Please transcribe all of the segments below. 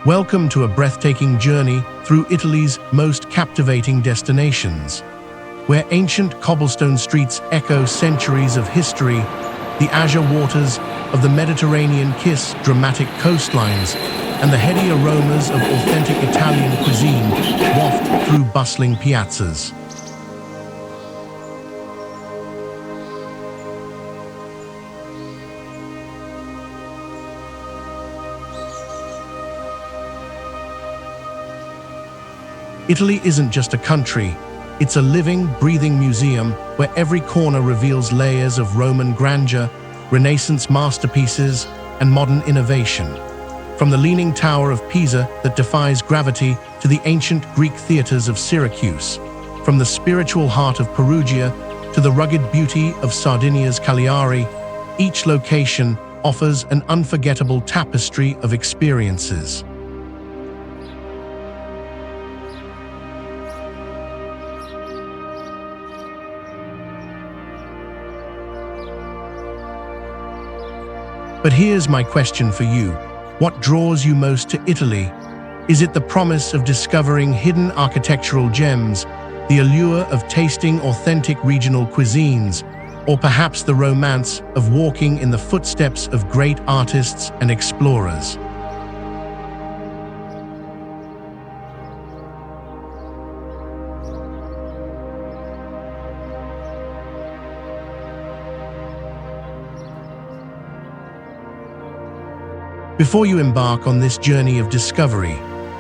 Welcome to a breathtaking journey through Italy's most captivating destinations, where ancient cobblestone streets echo centuries of history, the azure waters of the Mediterranean kiss dramatic coastlines, and the heady aromas of authentic Italian cuisine waft through bustling piazzas. Italy isn't just a country, it's a living, breathing museum where every corner reveals layers of Roman grandeur, Renaissance masterpieces, and modern innovation. From the leaning tower of Pisa that defies gravity to the ancient Greek theaters of Syracuse, from the spiritual heart of Perugia to the rugged beauty of Sardinia's Cagliari, each location offers an unforgettable tapestry of experiences. But here's my question for you. What draws you most to Italy? Is it the promise of discovering hidden architectural gems, the allure of tasting authentic regional cuisines, or perhaps the romance of walking in the footsteps of great artists and explorers? Before you embark on this journey of discovery,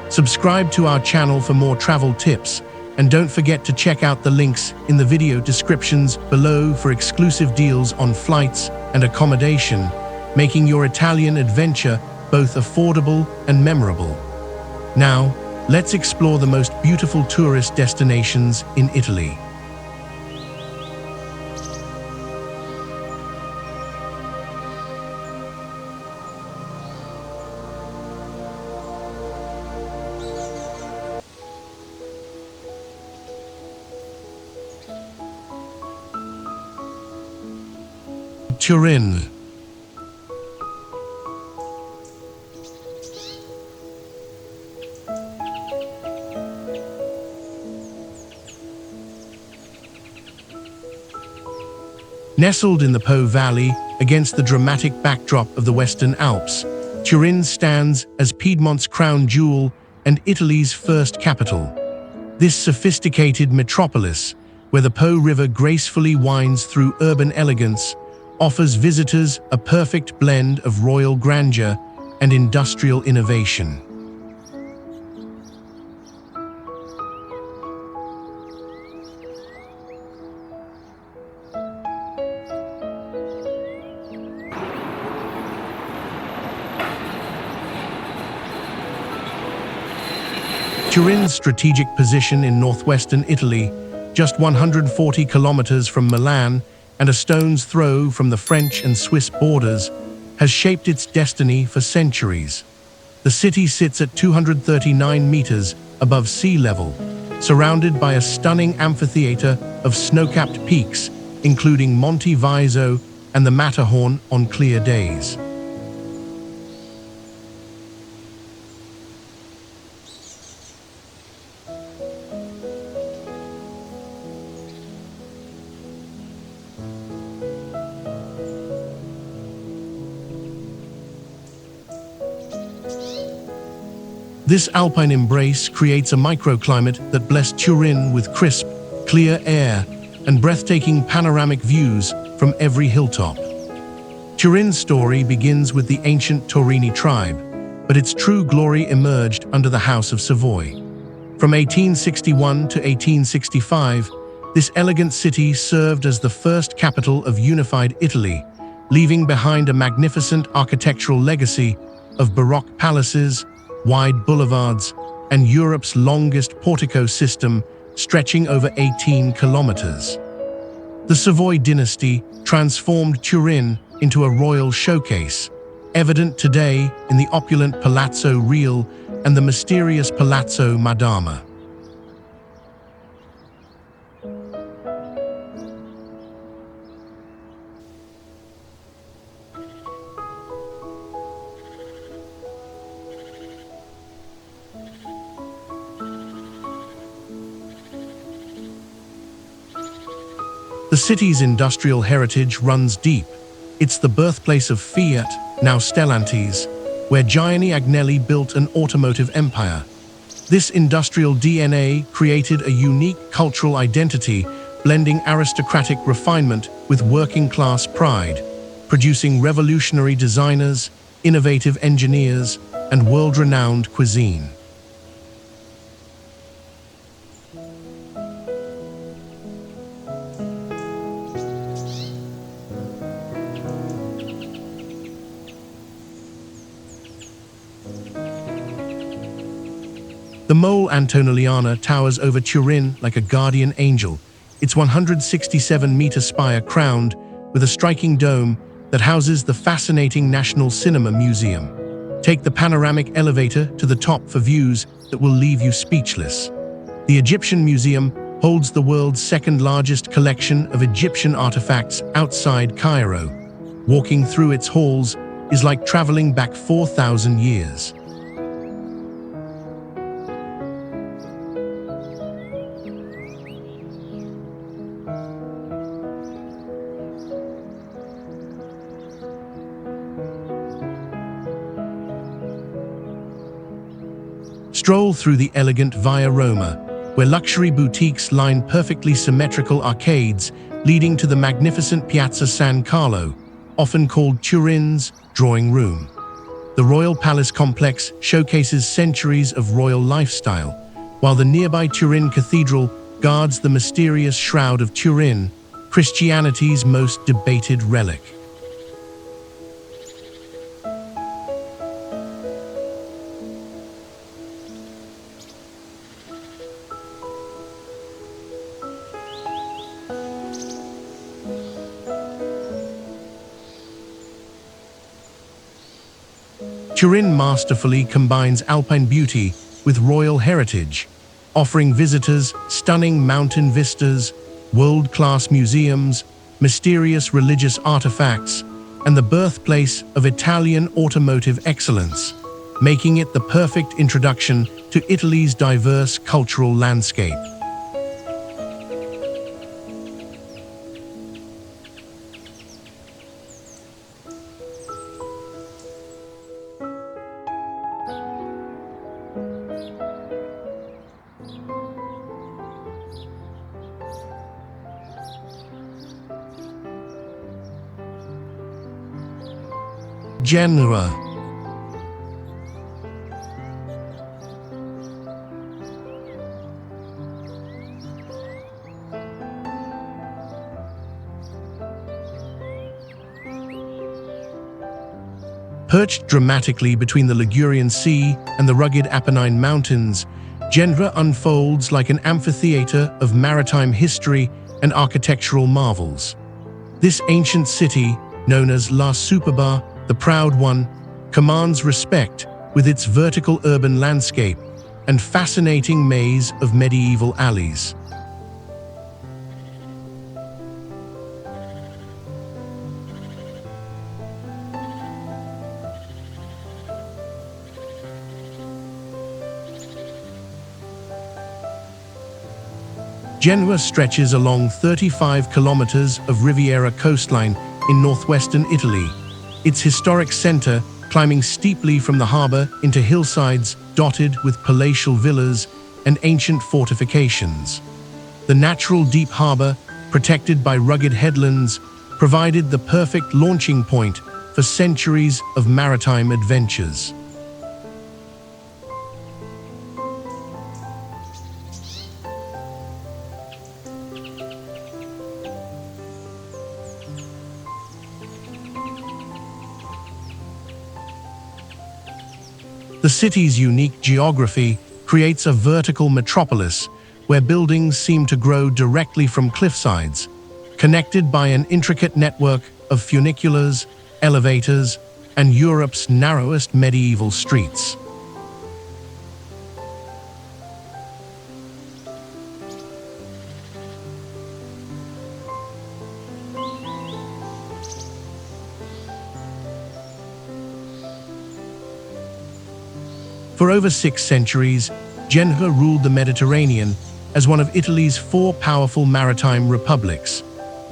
subscribe to our channel for more travel tips, and don't forget to check out the links in the video descriptions below for exclusive deals on flights and accommodation, making your Italian adventure both affordable and memorable. Now, let's explore the most beautiful tourist destinations in Italy. Turin. Nestled in the Po Valley against the dramatic backdrop of the Western Alps, Turin stands as Piedmont's crown jewel and Italy's first capital. This sophisticated metropolis, where the Po River gracefully winds through urban elegance, offers visitors a perfect blend of royal grandeur and industrial innovation. Turin's strategic position in northwestern Italy, just 140 kilometers from Milan and a stone's throw from the French and Swiss borders, has shaped its destiny for centuries. The city sits at 239 meters above sea level, surrounded by a stunning amphitheater of snow-capped peaks, including Monte Viso and the Matterhorn on clear days. This alpine embrace creates a microclimate that blesses Turin with crisp, clear air and breathtaking panoramic views from every hilltop. Turin's story begins with the ancient Torini tribe, but its true glory emerged under the House of Savoy. From 1861 to 1865, this elegant city served as the first capital of unified Italy, leaving behind a magnificent architectural legacy of Baroque palaces, wide boulevards, and Europe's longest portico system stretching over 18 kilometers. The Savoy dynasty transformed Turin into a royal showcase, evident today in the opulent Palazzo Reale and the mysterious Palazzo Madama. The city's industrial heritage runs deep. It's the birthplace of Fiat, now Stellantis, where Gianni Agnelli built an automotive empire. This industrial DNA created a unique cultural identity, blending aristocratic refinement with working-class pride, producing revolutionary designers, innovative engineers, and world-renowned cuisine. The Mole Antonelliana towers over Turin like a guardian angel, its 167-meter spire crowned with a striking dome that houses the fascinating National Cinema Museum. Take the panoramic elevator to the top for views that will leave you speechless. The Egyptian Museum holds the world's second-largest collection of Egyptian artifacts outside Cairo. Walking through its halls is like traveling back 4,000 years. Stroll through the elegant Via Roma, where luxury boutiques line perfectly symmetrical arcades leading to the magnificent Piazza San Carlo, often called Turin's drawing room. The Royal Palace complex showcases centuries of royal lifestyle, while the nearby Turin Cathedral guards the mysterious Shroud of Turin, Christianity's most debated relic. Turin masterfully combines alpine beauty with royal heritage, offering visitors stunning mountain vistas, world-class museums, mysterious religious artifacts, and the birthplace of Italian automotive excellence, making it the perfect introduction to Italy's diverse cultural landscape. Genoa. Perched dramatically between the Ligurian Sea and the rugged Apennine Mountains, Genoa unfolds like an amphitheater of maritime history and architectural marvels. This ancient city, known as La Superba, the Proud One, commands respect with its vertical urban landscape and fascinating maze of medieval alleys. Genoa stretches along 35 kilometers of Riviera coastline in northwestern Italy, its historic center climbing steeply from the harbor into hillsides dotted with palatial villas and ancient fortifications. The natural deep harbor, protected by rugged headlands, provided the perfect launching point for centuries of maritime adventures. The city's unique geography creates a vertical metropolis where buildings seem to grow directly from cliffsides, connected by an intricate network of funiculars, elevators, and Europe's narrowest medieval streets. For over 6 centuries, Genoa ruled the Mediterranean as one of Italy's 4 powerful maritime republics.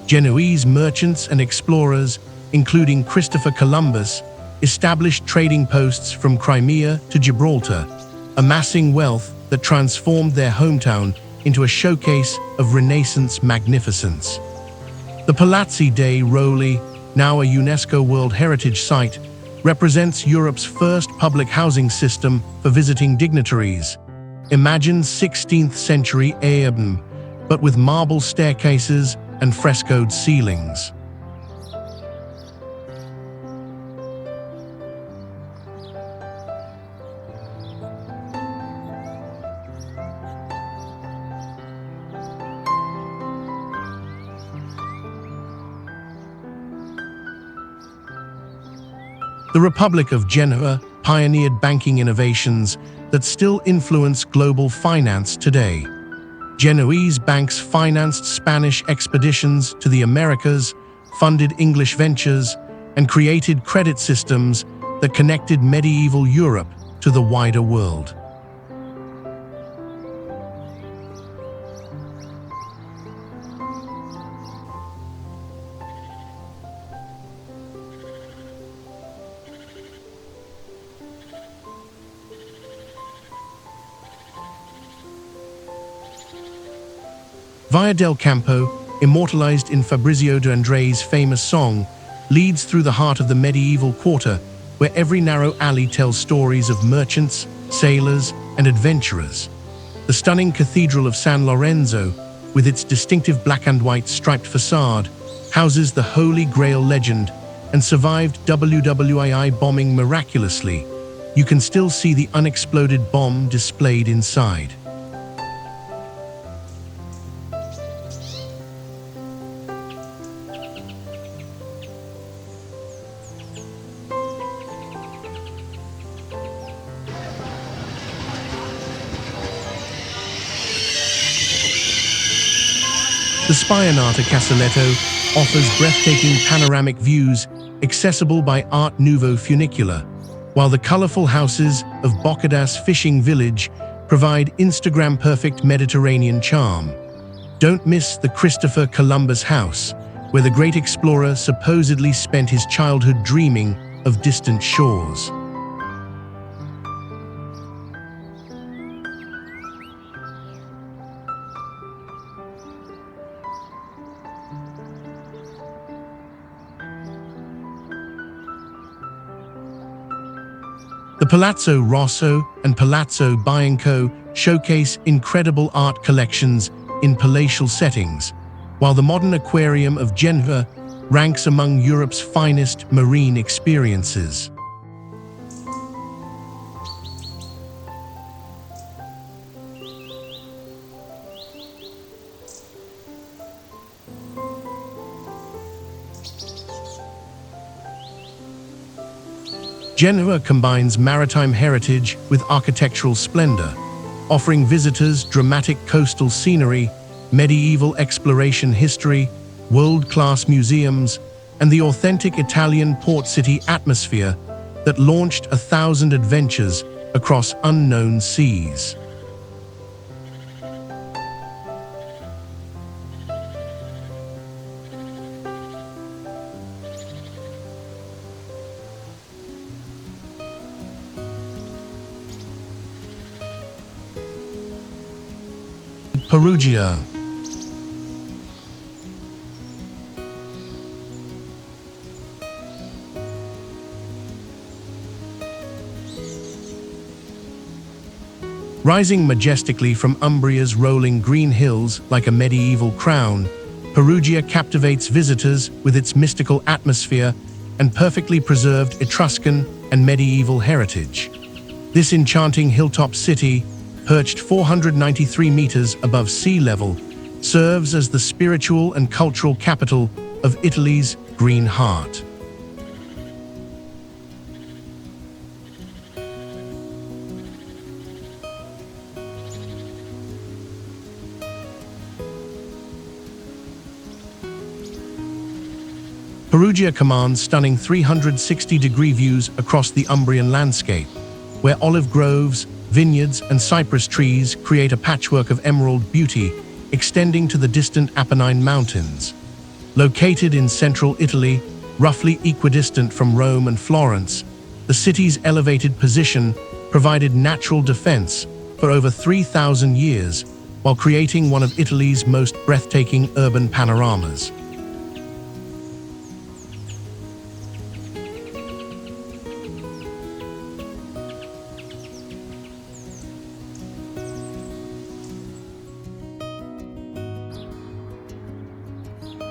Genoese merchants and explorers, including Christopher Columbus, established trading posts from Crimea to Gibraltar, amassing wealth that transformed their hometown into a showcase of Renaissance magnificence. The Palazzi dei Roli, now a UNESCO World Heritage Site, represents Europe's first public housing system for visiting dignitaries. Imagine 16th century Aegon, but with marble staircases and frescoed ceilings. The Republic of Genoa pioneered banking innovations that still influence global finance today. Genoese banks financed Spanish expeditions to the Americas, funded English ventures, and created credit systems that connected medieval Europe to the wider world. Via del Campo, immortalized in Fabrizio de André's famous song, leads through the heart of the medieval quarter, where every narrow alley tells stories of merchants, sailors, and adventurers. The stunning Cathedral of San Lorenzo, with its distinctive black and white striped facade, houses the Holy Grail legend and survived WWII bombing miraculously. You can still see the unexploded bomb displayed inside. The Spianata Casaletto offers breathtaking panoramic views accessible by Art Nouveau funicular, while the colorful houses of Bocadas fishing village provide Instagram-perfect Mediterranean charm. Don't miss the Christopher Columbus house, where the great explorer supposedly spent his childhood dreaming of distant shores. The Palazzo Rosso and Palazzo Bianco showcase incredible art collections in palatial settings, while the modern aquarium of Genoa ranks among Europe's finest marine experiences. Genoa combines maritime heritage with architectural splendor, offering visitors dramatic coastal scenery, medieval exploration history, world-class museums, and the authentic Italian port city atmosphere that launched 1,000 adventures across unknown seas. Perugia. Rising majestically from Umbria's rolling green hills like a medieval crown, Perugia captivates visitors with its mystical atmosphere and perfectly preserved Etruscan and medieval heritage. This enchanting hilltop city, perched 493 meters above sea level, serves as the spiritual and cultural capital of Italy's Green Heart. Perugia commands stunning 360-degree views across the Umbrian landscape, where olive groves, vineyards, and cypress trees create a patchwork of emerald beauty extending to the distant Apennine Mountains. Located in central Italy, roughly equidistant from Rome and Florence, the city's elevated position provided natural defense for over 3,000 years, while creating one of Italy's most breathtaking urban panoramas.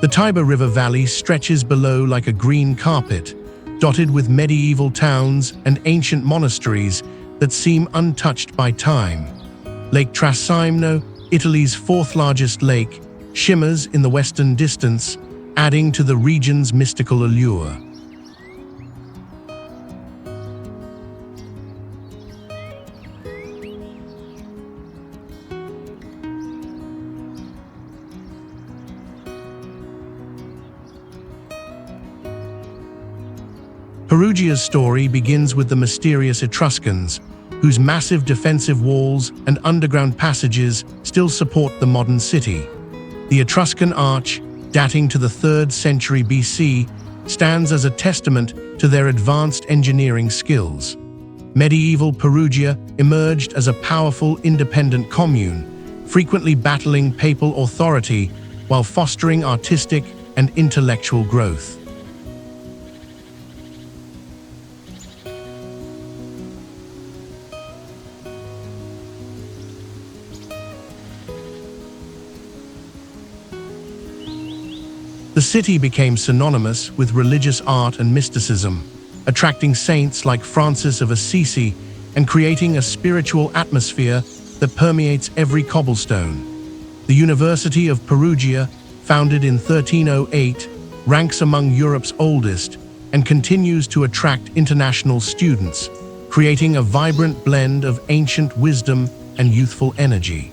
The Tiber River Valley stretches below like a green carpet, dotted with medieval towns and ancient monasteries that seem untouched by time. Lake Trasimeno, Italy's fourth largest lake, shimmers in the western distance, adding to the region's mystical allure. Perugia's story begins with the mysterious Etruscans, whose massive defensive walls and underground passages still support the modern city. The Etruscan arch, dating to the 3rd century BC, stands as a testament to their advanced engineering skills. Medieval Perugia emerged as a powerful independent commune, frequently battling papal authority while fostering artistic and intellectual growth. The city became synonymous with religious art and mysticism, attracting saints like Francis of Assisi and creating a spiritual atmosphere that permeates every cobblestone. The University of Perugia, founded in 1308, ranks among Europe's oldest and continues to attract international students, creating a vibrant blend of ancient wisdom and youthful energy.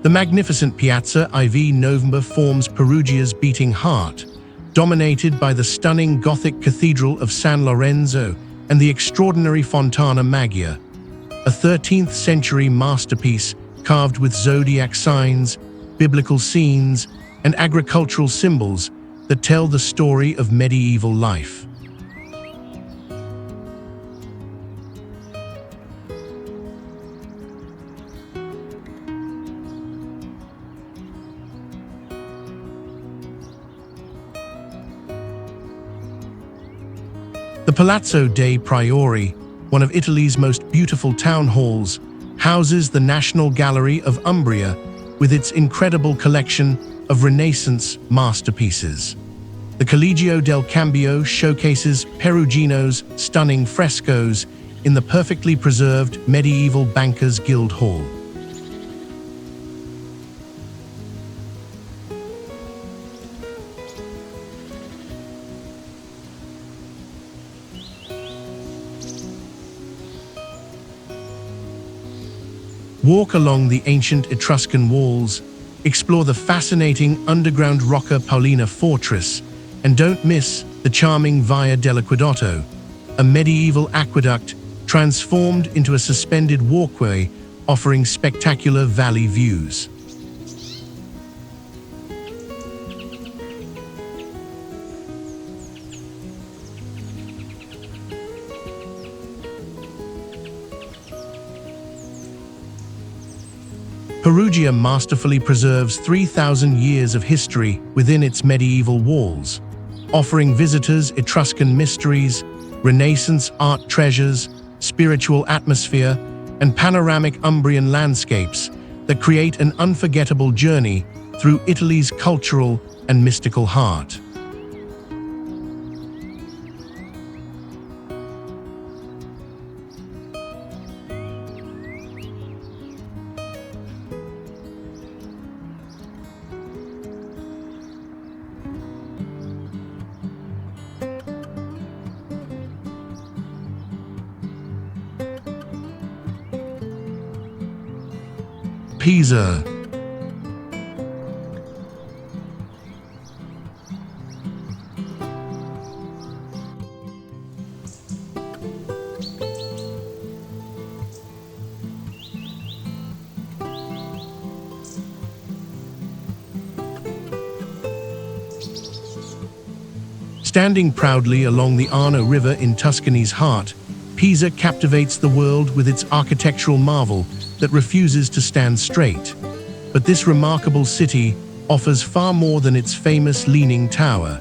The magnificent Piazza IV November forms Perugia's beating heart, dominated by the stunning Gothic Cathedral of San Lorenzo and the extraordinary Fontana Maggia, a 13th century masterpiece carved with zodiac signs, biblical scenes, and agricultural symbols that tell the story of medieval life. The Palazzo dei Priori, one of Italy's most beautiful town halls, houses the National Gallery of Umbria with its incredible collection of Renaissance masterpieces. The Collegio del Cambio showcases Perugino's stunning frescoes in the perfectly preserved medieval Bankers' Guild Hall. Walk along the ancient Etruscan walls, explore the fascinating underground Rocca Paolina fortress, and don't miss the charming Via dell'Acquedotto, a medieval aqueduct transformed into a suspended walkway offering spectacular valley views. Perugia masterfully preserves 3,000 years of history within its medieval walls, offering visitors Etruscan mysteries, Renaissance art treasures, spiritual atmosphere, and panoramic Umbrian landscapes that create an unforgettable journey through Italy's cultural and mystical heart. Pisa. Standing proudly along the Arno River in Tuscany's heart, Pisa captivates the world with its architectural marvel that refuses to stand straight. But this remarkable city offers far more than its famous Leaning Tower.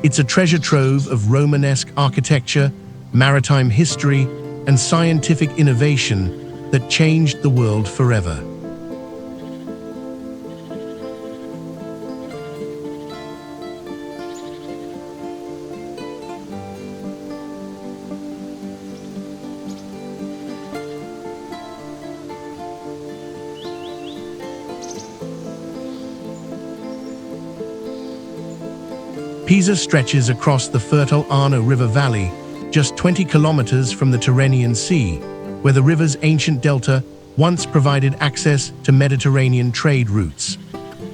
It's a treasure trove of Romanesque architecture, maritime history, and scientific innovation that changed the world forever. Pisa stretches across the fertile Arno River Valley, just 20 kilometers from the Tyrrhenian Sea, where the river's ancient delta once provided access to Mediterranean trade routes.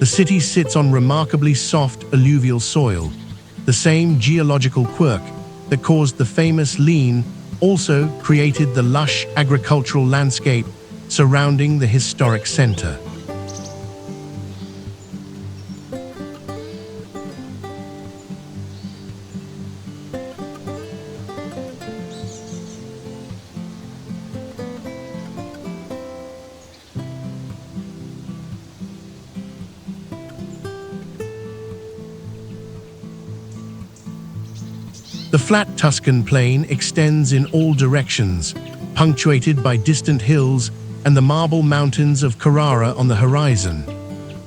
The city sits on remarkably soft alluvial soil. The same geological quirk that caused the famous Lean also created the lush agricultural landscape surrounding the historic center. The flat Tuscan plain extends in all directions, punctuated by distant hills and the marble mountains of Carrara on the horizon.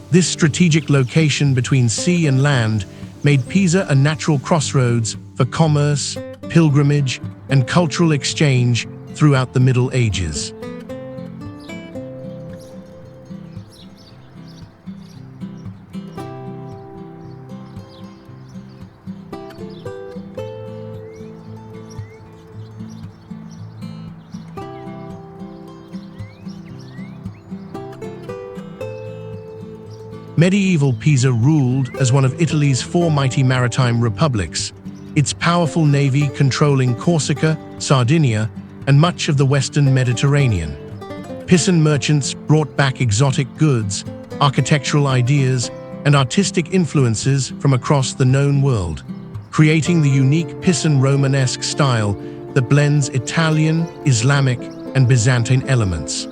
This strategic location between sea and land made Pisa a natural crossroads for commerce, pilgrimage, and cultural exchange throughout the Middle Ages. Medieval Pisa ruled as one of Italy's four mighty maritime republics, its powerful navy controlling Corsica, Sardinia, and much of the western Mediterranean. Pisan merchants brought back exotic goods, architectural ideas, and artistic influences from across the known world, creating the unique Pisan Romanesque style that blends Italian, Islamic, and Byzantine elements.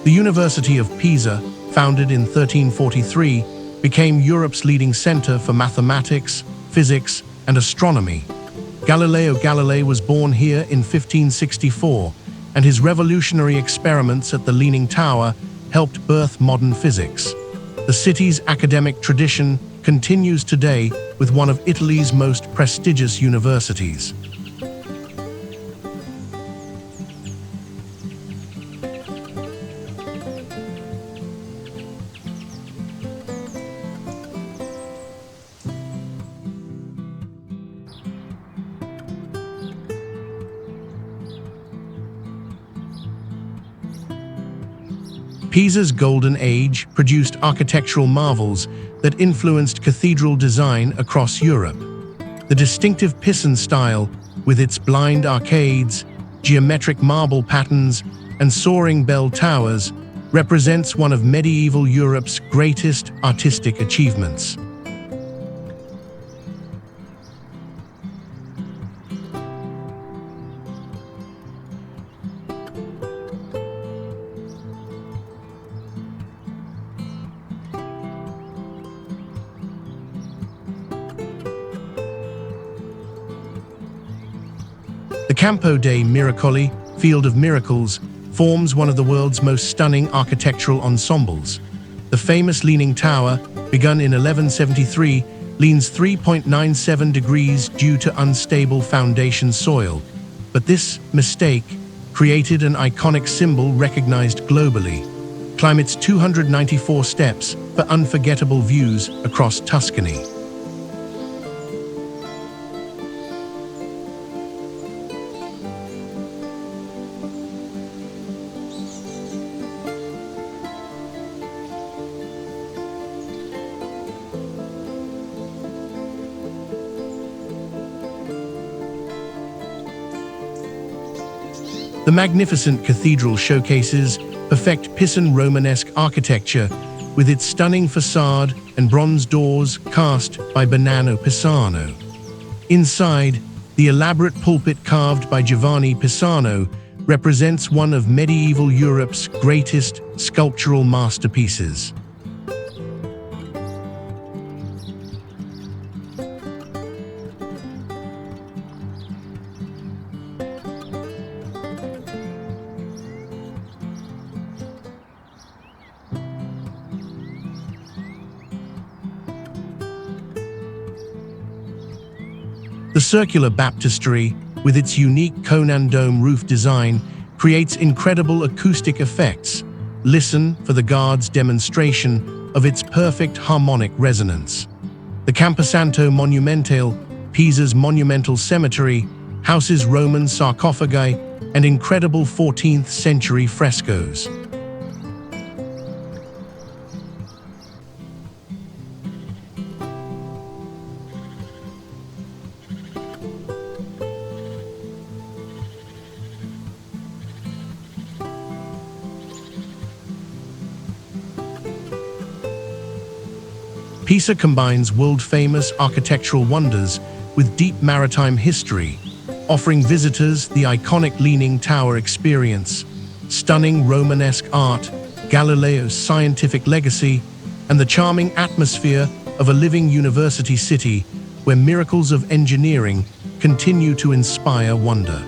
The University of Pisa, founded in 1343, became Europe's leading center for mathematics, physics, and astronomy. Galileo Galilei was born here in 1564, and his revolutionary experiments at the Leaning Tower helped birth modern physics. The city's academic tradition continues today with one of Italy's most prestigious universities. Pisa's golden age produced architectural marvels that influenced cathedral design across Europe. The distinctive Pisan style, with its blind arcades, geometric marble patterns, and soaring bell towers, represents one of medieval Europe's greatest artistic achievements. The Campo dei Miracoli, Field of Miracles, forms one of the world's most stunning architectural ensembles. The famous Leaning Tower, begun in 1173, leans 3.97 degrees due to unstable foundation soil. But this mistake created an iconic symbol recognized globally. Climb its 294 steps for unforgettable views across Tuscany. The magnificent cathedral showcases perfect Pisan Romanesque architecture with its stunning facade and bronze doors cast by Bernardo Pisano. Inside, the elaborate pulpit carved by Giovanni Pisano represents one of medieval Europe's greatest sculptural masterpieces. The circular baptistery, with its unique cone dome roof design, creates incredible acoustic effects. Listen for the guard's demonstration of its perfect harmonic resonance. The Camposanto Monumentale, Pisa's monumental cemetery, houses Roman sarcophagi and incredible 14th-century frescoes. Pisa combines world-famous architectural wonders with deep maritime history, offering visitors the iconic Leaning Tower experience, stunning Romanesque art, Galileo's scientific legacy, and the charming atmosphere of a living university city where miracles of engineering continue to inspire wonder.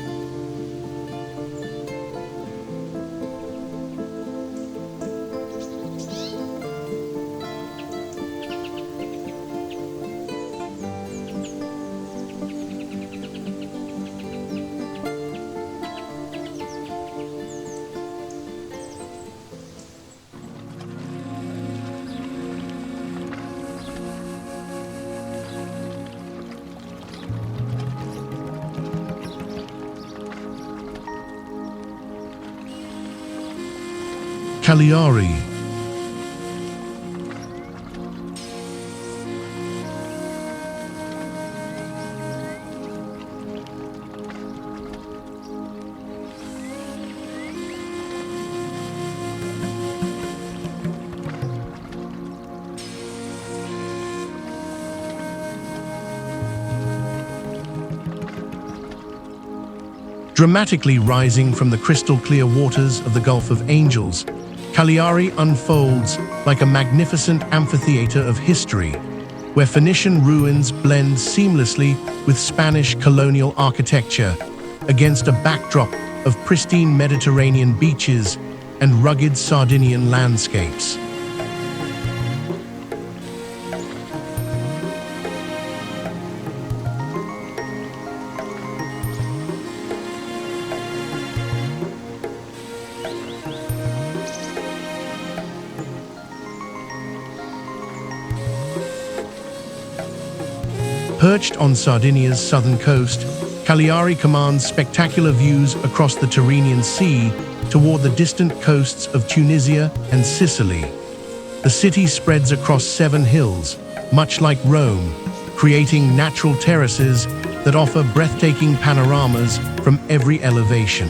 Cagliari. Dramatically rising from the crystal-clear waters of the Gulf of Angels, Cagliari unfolds like a magnificent amphitheater of history, where Phoenician ruins blend seamlessly with Spanish colonial architecture against a backdrop of pristine Mediterranean beaches and rugged Sardinian landscapes. Perched on Sardinia's southern coast, Cagliari commands spectacular views across the Tyrrhenian Sea toward the distant coasts of Tunisia and Sicily. The city spreads across 7 hills, much like Rome, creating natural terraces that offer breathtaking panoramas from every elevation.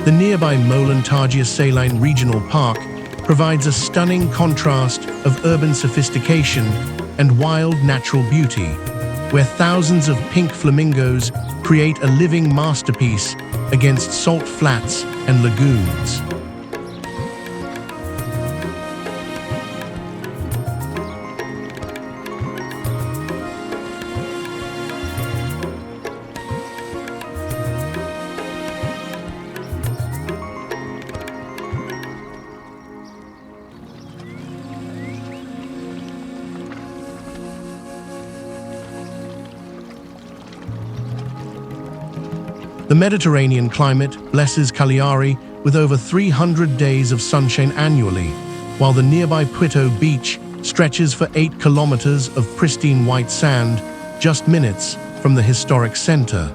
The nearby Molentargia Saline Regional Park provides a stunning contrast of urban sophistication and wild natural beauty, where thousands of pink flamingos create a living masterpiece against salt flats and lagoons. The Mediterranean climate blesses Cagliari with over 300 days of sunshine annually, while the nearby Puerto Beach stretches for 8 kilometers of pristine white sand, just minutes from the historic center.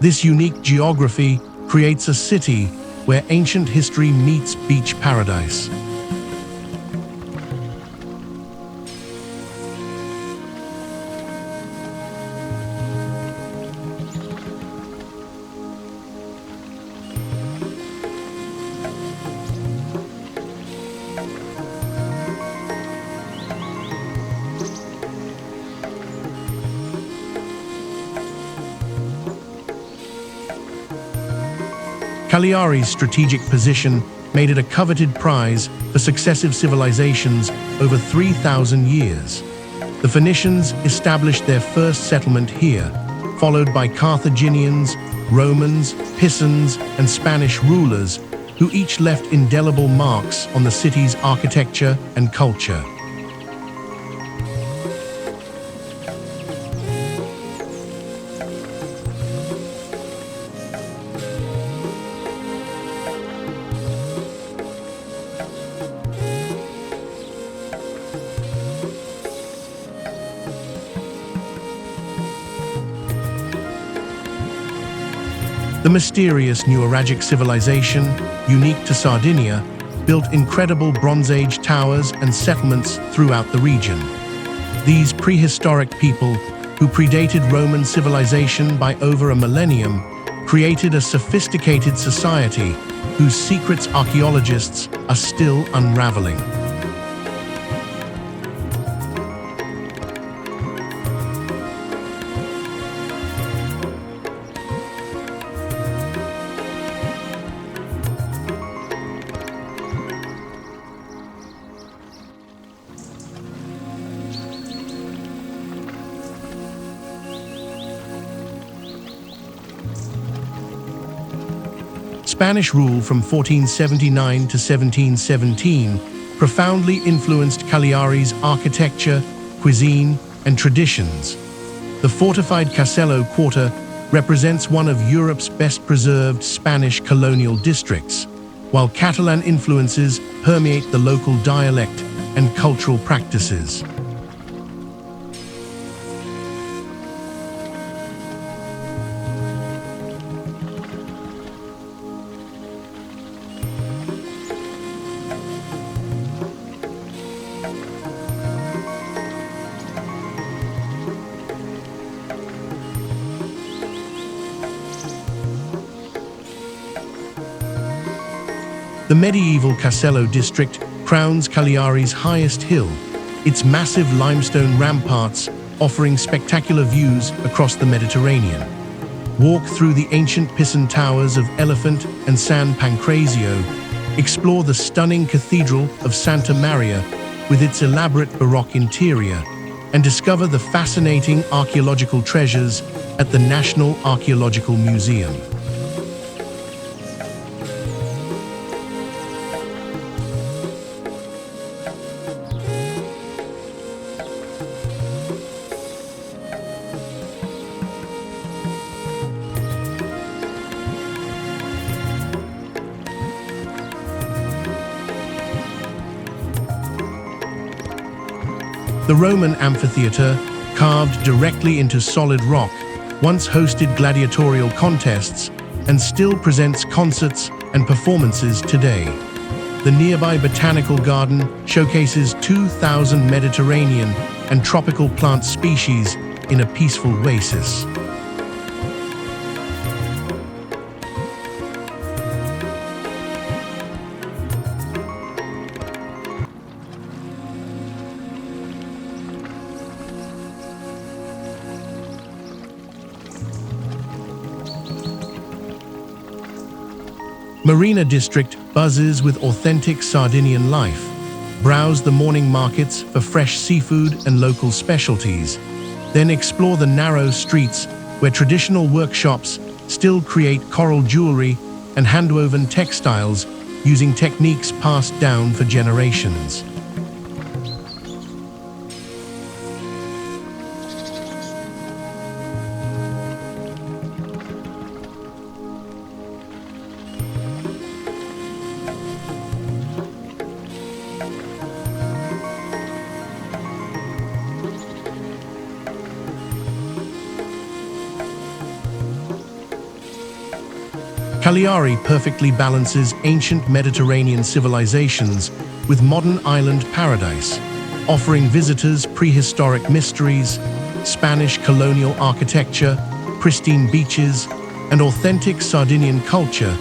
This unique geography creates a city where ancient history meets beach paradise. Cagliari's strategic position made it a coveted prize for successive civilizations over 3,000 years. The Phoenicians established their first settlement here, followed by Carthaginians, Romans, Pisans, and Spanish rulers, who each left indelible marks on the city's architecture and culture. The mysterious Nuragic civilization, unique to Sardinia, built incredible Bronze Age towers and settlements throughout the region. These prehistoric people, who predated Roman civilization by over a millennium, created a sophisticated society whose secrets archaeologists are still unraveling. Spanish rule from 1479 to 1717 profoundly influenced Cagliari's architecture, cuisine, and traditions. The fortified Castello Quarter represents one of Europe's best-preserved Spanish colonial districts, while Catalan influences permeate the local dialect and cultural practices. The medieval Castello district crowns Cagliari's highest hill, its massive limestone ramparts offering spectacular views across the Mediterranean. Walk through the ancient Pisan towers of Elephant and San Pancrazio, explore the stunning Cathedral of Santa Maria with its elaborate Baroque interior, and discover the fascinating archaeological treasures at the National Archaeological Museum. The Roman amphitheater, carved directly into solid rock, once hosted gladiatorial contests and still presents concerts and performances today. The nearby botanical garden showcases 2,000 Mediterranean and tropical plant species in a peaceful oasis. Marina District buzzes with authentic Sardinian life. Browse the morning markets for fresh seafood and local specialties. Then explore the narrow streets where traditional workshops still create coral jewelry and hand-woven textiles using techniques passed down for generations. Cagliari perfectly balances ancient Mediterranean civilizations with modern island paradise, offering visitors prehistoric mysteries, Spanish colonial architecture, pristine beaches, and authentic Sardinian culture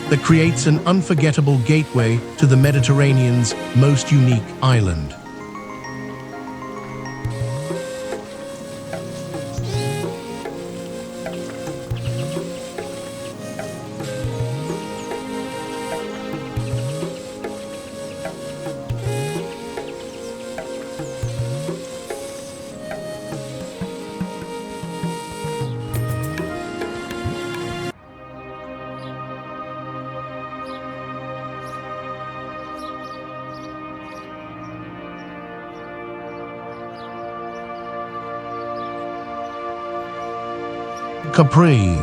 that creates an unforgettable gateway to the Mediterranean's most unique island. Capri.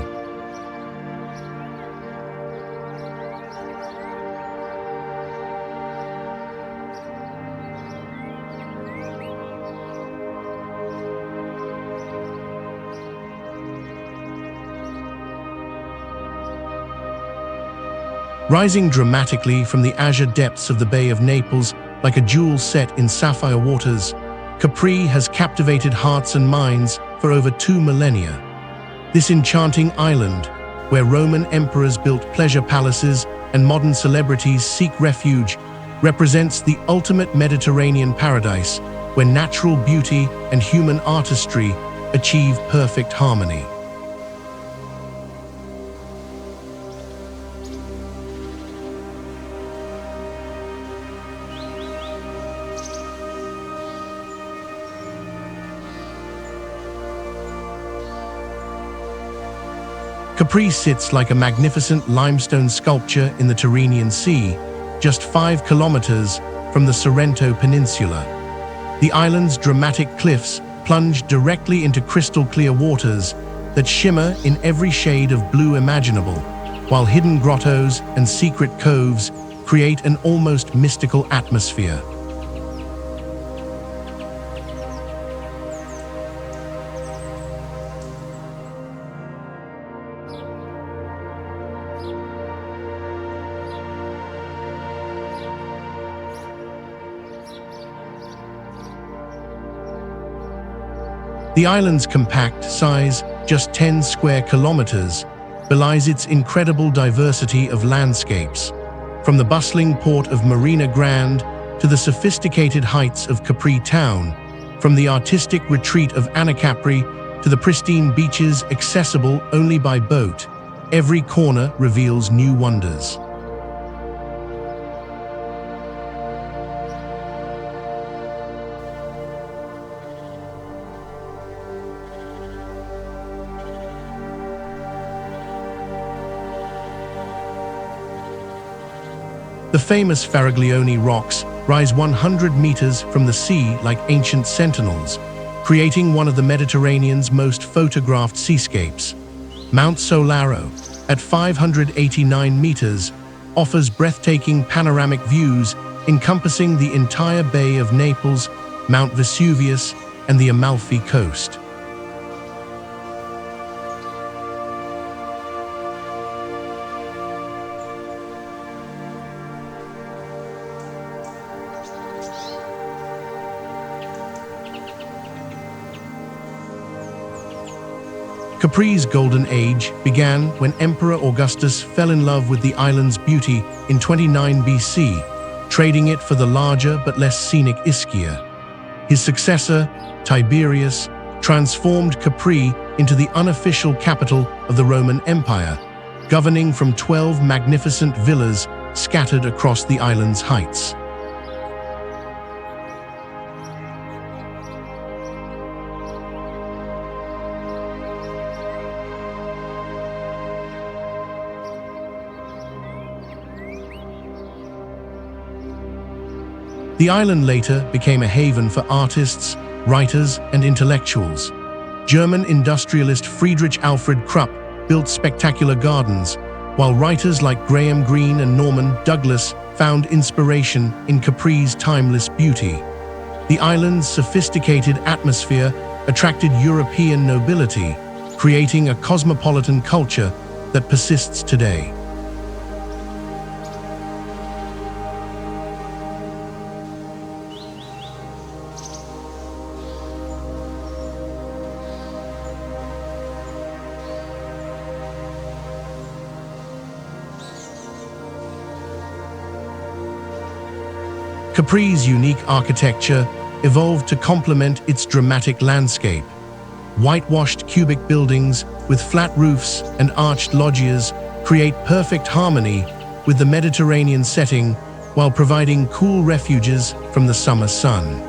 Rising dramatically from the azure depths of the Bay of Naples like a jewel set in sapphire waters, Capri has captivated hearts and minds for over 2 millennia. This enchanting island, where Roman emperors built pleasure palaces and modern celebrities seek refuge, represents the ultimate Mediterranean paradise, where natural beauty and human artistry achieve perfect harmony. Capri sits like a magnificent limestone sculpture in the Tyrrhenian Sea, just 5 kilometers from the Sorrento Peninsula. The island's dramatic cliffs plunge directly into crystal-clear waters that shimmer in every shade of blue imaginable, while hidden grottos and secret coves create an almost mystical atmosphere. The island's compact size, just 10 square kilometers, belies its incredible diversity of landscapes, from the bustling port of Marina Grande to the sophisticated heights of Capri town, from the artistic retreat of Capri to the pristine beaches accessible only by boat. Every corner reveals new wonders. The famous Faraglioni rocks rise 100 meters from the sea like ancient sentinels, creating one of the Mediterranean's most photographed seascapes. Mount Solaro, at 589 meters, offers breathtaking panoramic views encompassing the entire Bay of Naples, Mount Vesuvius, and the Amalfi Coast. Capri's golden age began when Emperor Augustus fell in love with the island's beauty in 29 BC, trading it for the larger but less scenic Ischia. His successor, Tiberius, transformed Capri into the unofficial capital of the Roman Empire, governing from 12 magnificent villas scattered across the island's heights. The island later became a haven for artists, writers, and intellectuals. German industrialist Friedrich Alfred Krupp built spectacular gardens, while writers like Graham Greene and Norman Douglas found inspiration in Capri's timeless beauty. The island's sophisticated atmosphere attracted European nobility, creating a cosmopolitan culture that persists today. Capri's unique architecture evolved to complement its dramatic landscape. Whitewashed cubic buildings with flat roofs and arched loggias create perfect harmony with the Mediterranean setting while providing cool refuges from the summer sun.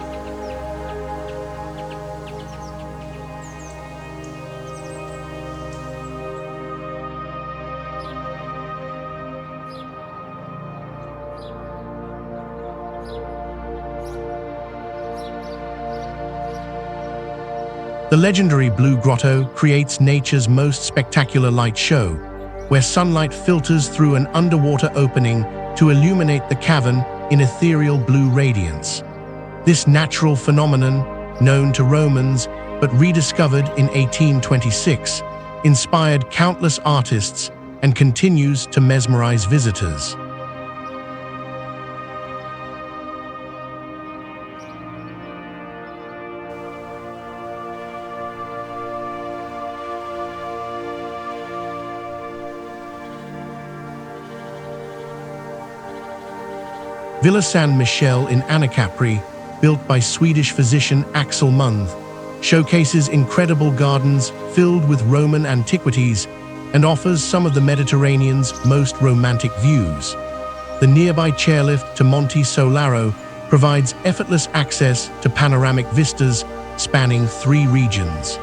The legendary Blue Grotto creates nature's most spectacular light show, where sunlight filters through an underwater opening to illuminate the cavern in ethereal blue radiance. This natural phenomenon, known to Romans but rediscovered in 1826, inspired countless artists and continues to mesmerize visitors. Villa San Michele in Capri, built by Swedish physician Axel Mundt, showcases incredible gardens filled with Roman antiquities and offers some of the Mediterranean's most romantic views. The nearby chairlift to Monte Solaro provides effortless access to panoramic vistas spanning 3 regions.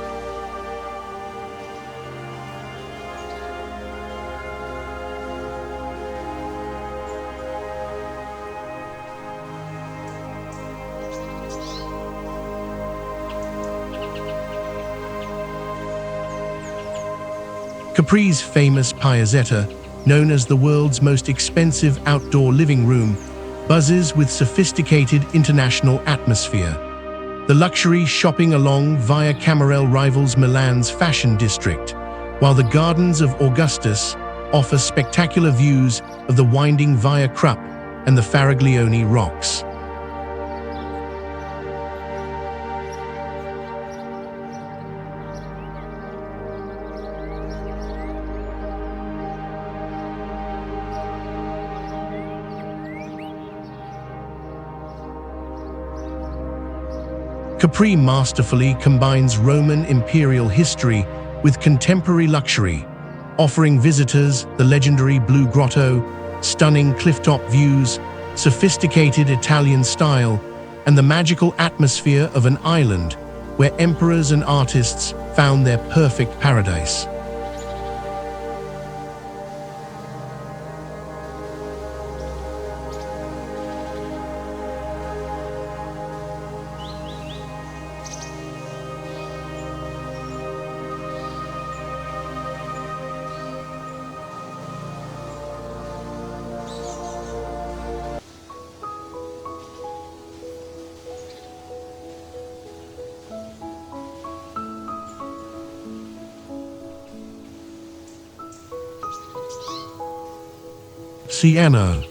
Capri's famous piazzetta, known as the world's most expensive outdoor living room, buzzes with sophisticated international atmosphere. The luxury shopping along Via Camarelle rivals Milan's fashion district, while the gardens of Augustus offer spectacular views of the winding Via Krupp and the Faraglione rocks. Capri masterfully combines Roman imperial history with contemporary luxury, offering visitors the legendary Blue Grotto, stunning clifftop views, sophisticated Italian style, and the magical atmosphere of an island where emperors and artists found their perfect paradise. Siena.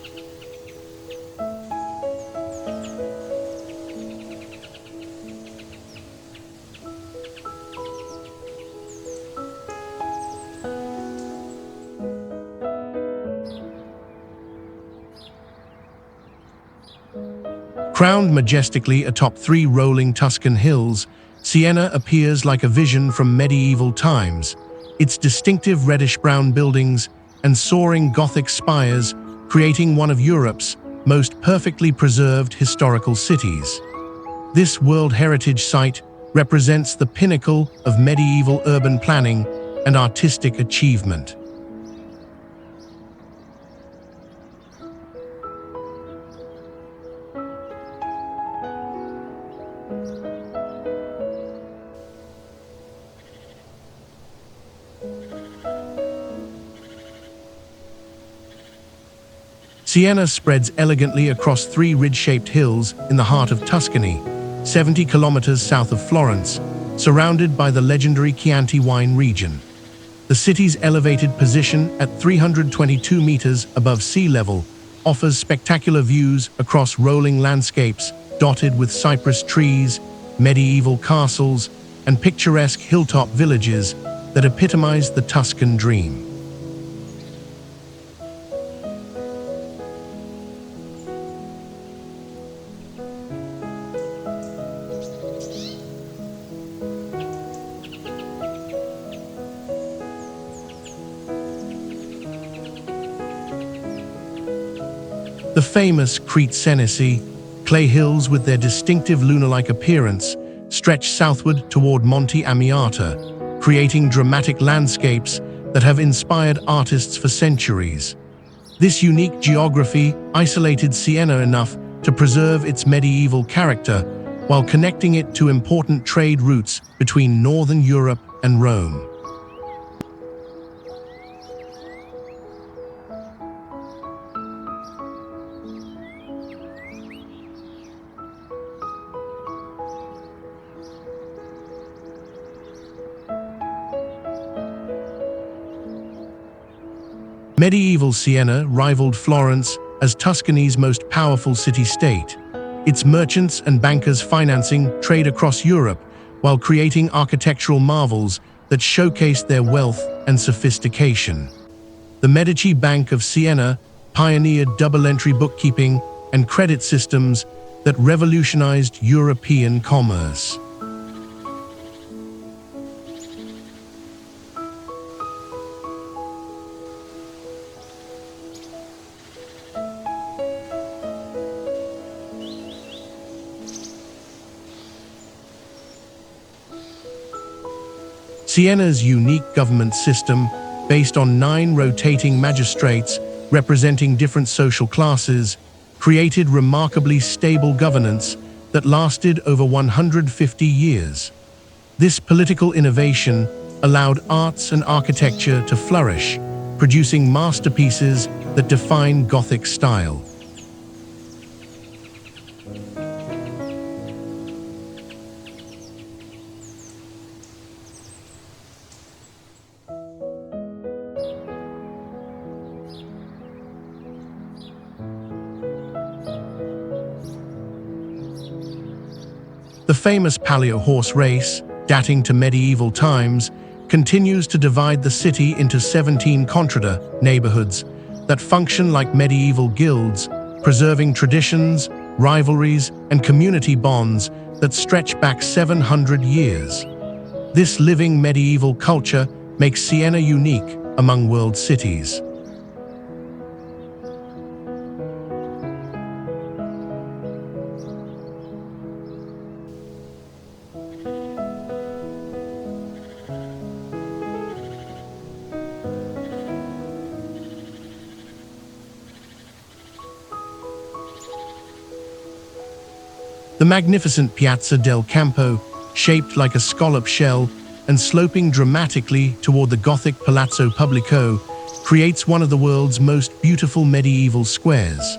Crowned majestically atop 3 rolling Tuscan hills, Siena appears like a vision from medieval times. Its distinctive reddish-brown buildings and soaring Gothic spires creating one of Europe's most perfectly preserved historical cities. This World Heritage Site represents the pinnacle of medieval urban planning and artistic achievement. Siena spreads elegantly across 3 ridge-shaped hills in the heart of Tuscany, 70 kilometers south of Florence, surrounded by the legendary Chianti wine region. The city's elevated position at 322 meters above sea level offers spectacular views across rolling landscapes dotted with cypress trees, medieval castles, and picturesque hilltop villages that epitomize the Tuscan dream. The famous Crete Senesi, clay hills with their distinctive lunar-like appearance, stretch southward toward Monte Amiata, creating dramatic landscapes that have inspired artists for centuries. This unique geography isolated Siena enough to preserve its medieval character, while connecting it to important trade routes between northern Europe and Rome. Medieval Siena rivaled Florence as Tuscany's most powerful city-state. Its merchants and bankers financing trade across Europe while creating architectural marvels that showcased their wealth and sophistication. The Medici Bank of Siena pioneered double-entry bookkeeping and credit systems that revolutionized European commerce. Siena's unique government system, based on 9 rotating magistrates representing different social classes, created remarkably stable governance that lasted over 150 years. This political innovation allowed arts and architecture to flourish, producing masterpieces that define Gothic style. The famous Palio horse race, dating to medieval times, continues to divide the city into 17 contrada neighborhoods that function like medieval guilds, preserving traditions, rivalries, and community bonds that stretch back 700 years. This living medieval culture makes Siena unique among world cities. The magnificent Piazza del Campo, shaped like a scallop shell and sloping dramatically toward the Gothic Palazzo Pubblico, creates one of the world's most beautiful medieval squares.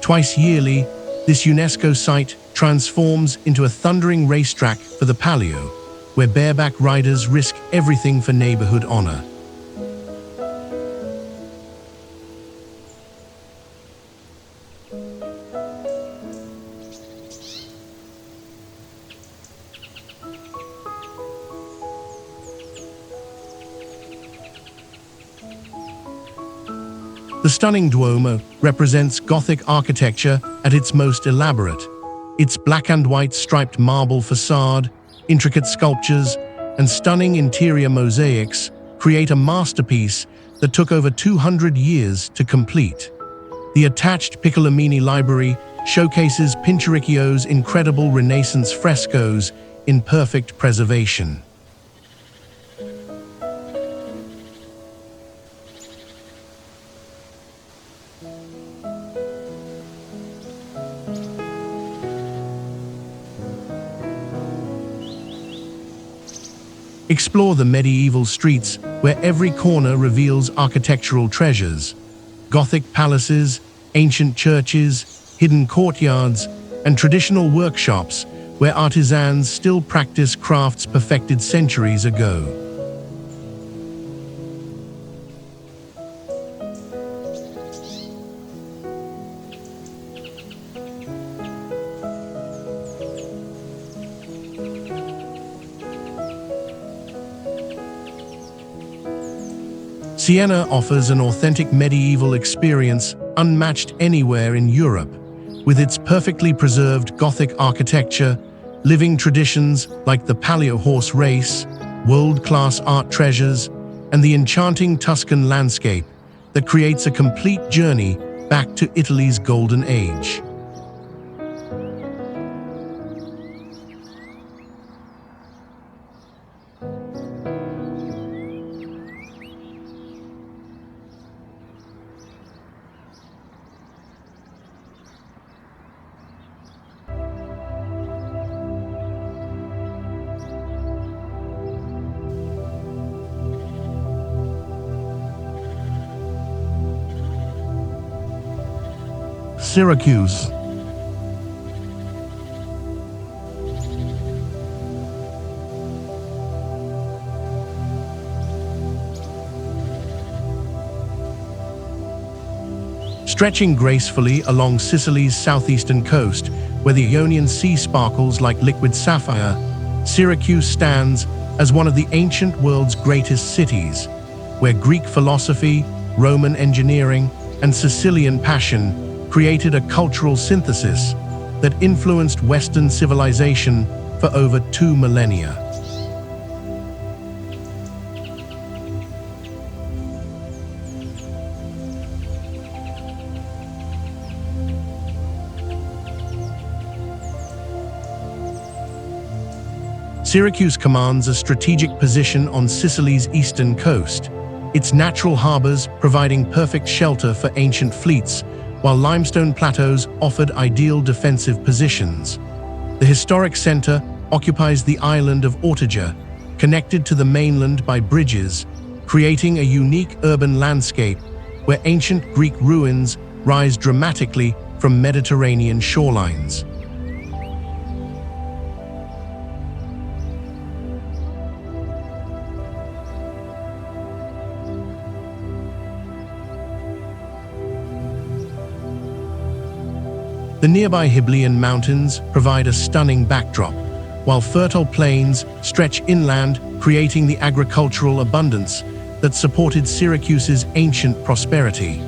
Twice yearly, this UNESCO site transforms into a thundering racetrack for the Palio, where bareback riders risk everything for neighborhood honor. The stunning Duomo represents Gothic architecture at its most elaborate. Its black and white striped marble facade, intricate sculptures, and stunning interior mosaics create a masterpiece that took over 200 years to complete. The attached Piccolomini library showcases Pinturicchio's incredible Renaissance frescoes in perfect preservation. Explore the medieval streets where every corner reveals architectural treasures. Gothic palaces, ancient churches, hidden courtyards, and traditional workshops where artisans still practice crafts perfected centuries ago. Siena offers an authentic medieval experience unmatched anywhere in Europe, with its perfectly preserved Gothic architecture, living traditions like the Palio horse race, world-class art treasures, and the enchanting Tuscan landscape that creates a complete journey back to Italy's golden age. Syracuse. Stretching gracefully along Sicily's southeastern coast, where the Ionian Sea sparkles like liquid sapphire, Syracuse stands as one of the ancient world's greatest cities, where Greek philosophy, Roman engineering, and Sicilian passion created a cultural synthesis that influenced Western civilization for over 2 millennia. Syracuse commands a strategic position on Sicily's eastern coast, its natural harbors providing perfect shelter for ancient fleets, while limestone plateaus offered ideal defensive positions. The historic center occupies the island of Ortigia, connected to the mainland by bridges, creating a unique urban landscape where ancient Greek ruins rise dramatically from Mediterranean shorelines. The nearby Hyblaean Mountains provide a stunning backdrop, while fertile plains stretch inland, creating the agricultural abundance that supported Syracuse's ancient prosperity.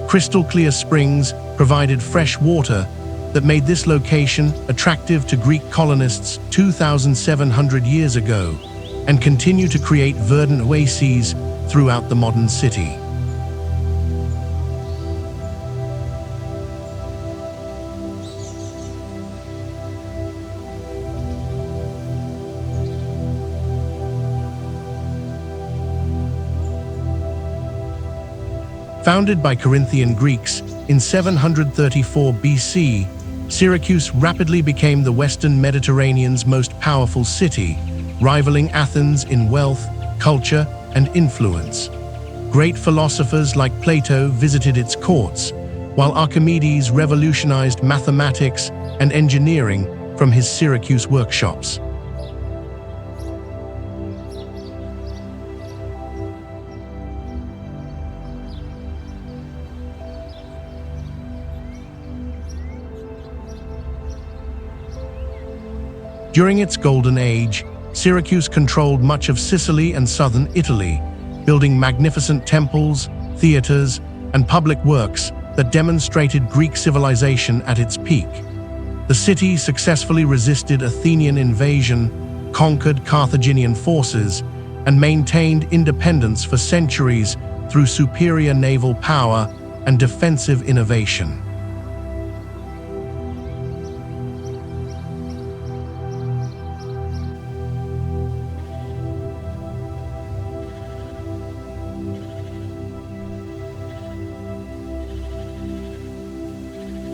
Crystal-clear springs provided fresh water that made this location attractive to Greek colonists 2,700 years ago, and continue to create verdant oases throughout the modern city. Founded by Corinthian Greeks in 734 BC, Syracuse rapidly became the Western Mediterranean's most powerful city, rivaling Athens in wealth, culture, and influence. Great philosophers like Plato visited its courts, while Archimedes revolutionized mathematics and engineering from his Syracuse workshops. During its golden age, Syracuse controlled much of Sicily and southern Italy, building magnificent temples, theaters, and public works that demonstrated Greek civilization at its peak. The city successfully resisted Athenian invasion, conquered Carthaginian forces, and maintained independence for centuries through superior naval power and defensive innovation.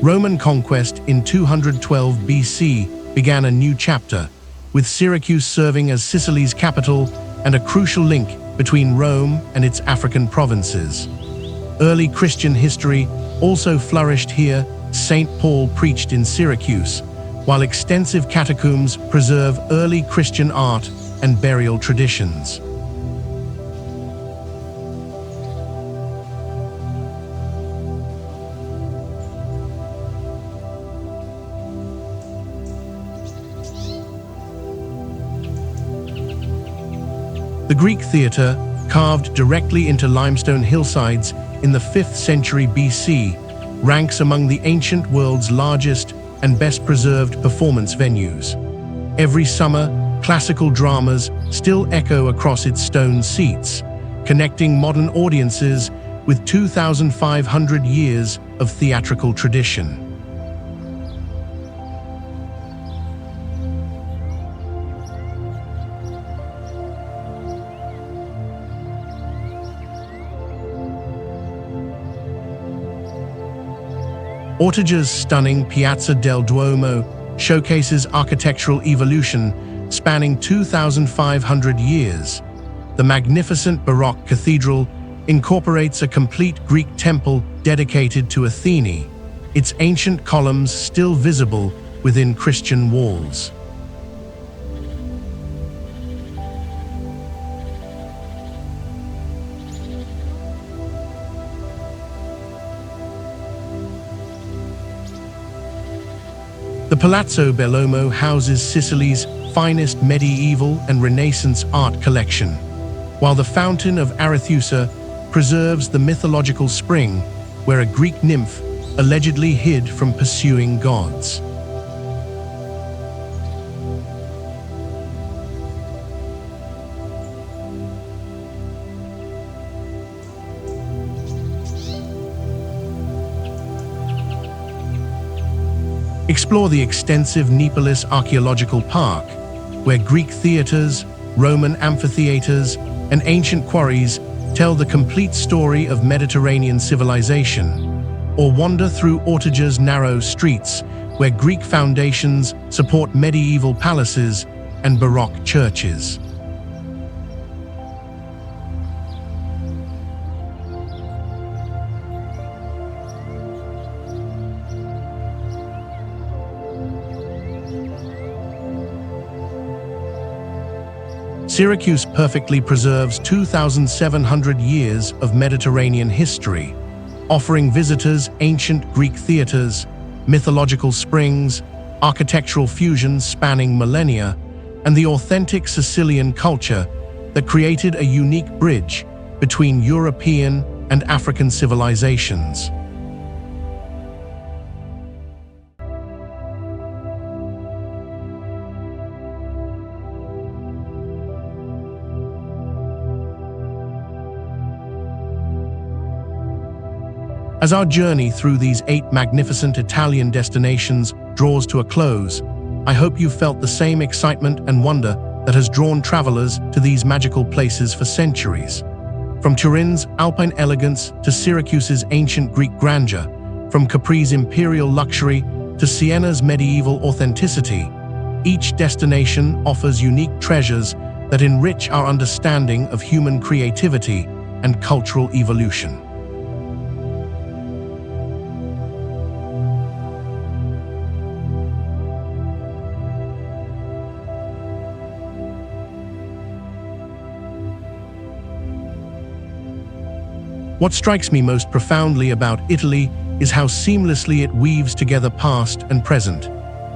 Roman conquest in 212 BC began a new chapter, with Syracuse serving as Sicily's capital and a crucial link between Rome and its African provinces. Early Christian history also flourished here. St. Paul preached in Syracuse, while extensive catacombs preserve early Christian art and burial traditions. The Greek theatre, carved directly into limestone hillsides in the 5th century BC, ranks among the ancient world's largest and best preserved performance venues. Every summer, classical dramas still echo across its stone seats, connecting modern audiences with 2,500 years of theatrical tradition. Ortigia's stunning Piazza del Duomo showcases architectural evolution spanning 2,500 years. The magnificent Baroque cathedral incorporates a complete Greek temple dedicated to Athene, its ancient columns still visible within Christian walls. The Palazzo Bellomo houses Sicily's finest medieval and Renaissance art collection, while the Fountain of Arethusa preserves the mythological spring where a Greek nymph allegedly hid from pursuing gods. Explore the extensive Neapolis Archaeological Park, where Greek theaters, Roman amphitheaters, and ancient quarries tell the complete story of Mediterranean civilization. Or wander through Ortigia's narrow streets, where Greek foundations support medieval palaces and Baroque churches. Syracuse perfectly preserves 2,700 years of Mediterranean history, offering visitors ancient Greek theaters, mythological springs, architectural fusions spanning millennia, and the authentic Sicilian culture that created a unique bridge between European and African civilizations. As our journey through these 8 magnificent Italian destinations draws to a close, I hope you felt the same excitement and wonder that has drawn travelers to these magical places for centuries. From Turin's alpine elegance to Syracuse's ancient Greek grandeur, from Capri's imperial luxury to Siena's medieval authenticity, each destination offers unique treasures that enrich our understanding of human creativity and cultural evolution. What strikes me most profoundly about Italy is how seamlessly it weaves together past and present.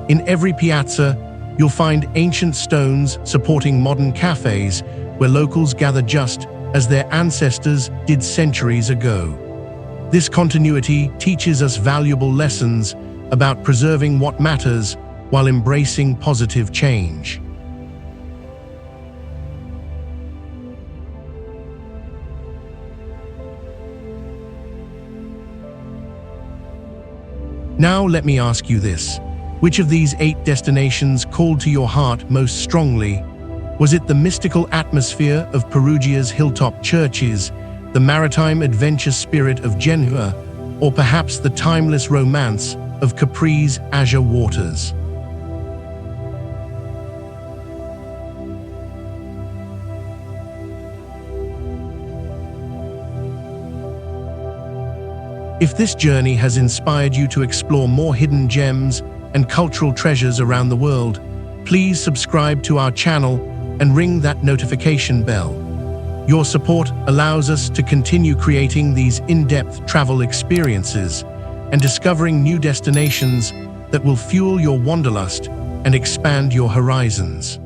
In every piazza, you'll find ancient stones supporting modern cafes where locals gather just as their ancestors did centuries ago. This continuity teaches us valuable lessons about preserving what matters while embracing positive change. Now let me ask you this. Which of these 8 destinations called to your heart most strongly? Was it the mystical atmosphere of Perugia's hilltop churches, the maritime adventure spirit of Genoa, or perhaps the timeless romance of Capri's azure waters? If this journey has inspired you to explore more hidden gems and cultural treasures around the world, please subscribe to our channel and ring that notification bell. Your support allows us to continue creating these in-depth travel experiences and discovering new destinations that will fuel your wanderlust and expand your horizons.